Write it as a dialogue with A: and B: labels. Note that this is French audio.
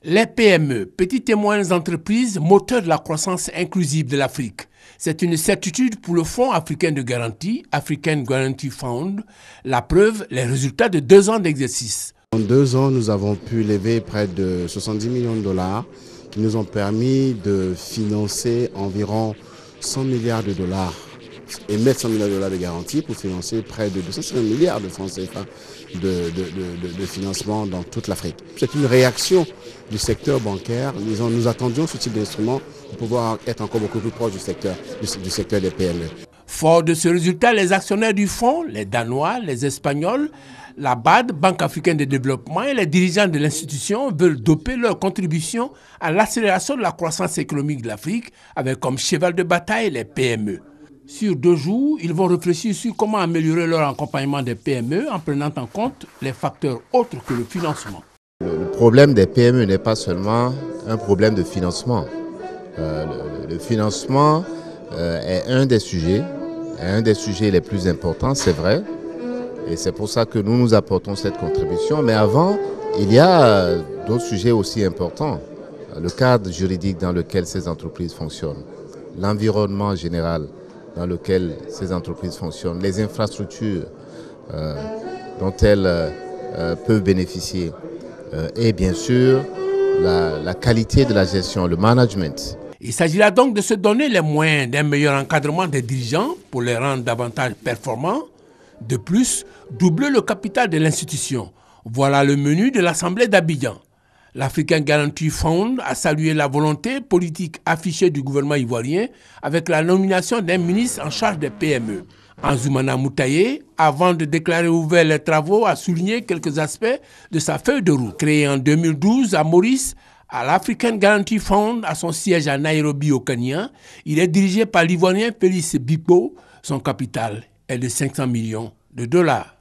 A: Les PME, petites et moyennes entreprises, moteurs de la croissance inclusive de l'Afrique. C'est une certitude pour le Fonds africain de garantie, African Guarantee Fund. La preuve, les résultats de 2 ans d'exercice.
B: En 2 ans, nous avons pu lever près de 70 millions de dollars qui nous ont permis de financer environ 100 milliards de dollars et mettre 100 milliards de dollars de garantie pour financer près de 250 milliards de francs CFA de financement dans toute l'Afrique. C'est une réaction du secteur bancaire. Nous attendions ce type d'instrument pour pouvoir être encore beaucoup plus proche du secteur des PME.
A: Fort de ce résultat, les actionnaires du fonds, les Danois, les Espagnols, la BAD, Banque africaine de développement, et les dirigeants de l'institution veulent doper leur contribution à l'accélération de la croissance économique de l'Afrique avec comme cheval de bataille les PME. Sur 2 jours, ils vont réfléchir sur comment améliorer leur accompagnement des PME en prenant en compte les facteurs autres que le financement.
C: Le problème des PME n'est pas seulement un problème de financement. Le financement est un des sujets les plus importants, c'est vrai. Et c'est pour ça que nous apportons cette contribution. Mais avant, il y a d'autres sujets aussi importants. Le cadre juridique dans lequel ces entreprises fonctionnent, l'environnement général dans lequel ces entreprises fonctionnent, les infrastructures dont elles peuvent bénéficier et bien sûr la qualité de la gestion, le management.
A: Il s'agira donc de se donner les moyens d'un meilleur encadrement des dirigeants pour les rendre davantage performants. De plus, doubler le capital de l'institution. Voilà le menu de l'Assemblée d'Abidjan. L'African Guarantee Fund a salué la volonté politique affichée du gouvernement ivoirien avec la nomination d'un ministre en charge des PME. Anzoumana Moutaye, avant de déclarer ouvert les travaux, a souligné quelques aspects de sa feuille de route. Créé en 2012 à Maurice, à l'African Guarantee Fund, à son siège à Nairobi au Kenya, il est dirigé par l'Ivoirien Félix Bipo. Son capital est de 500 millions de dollars.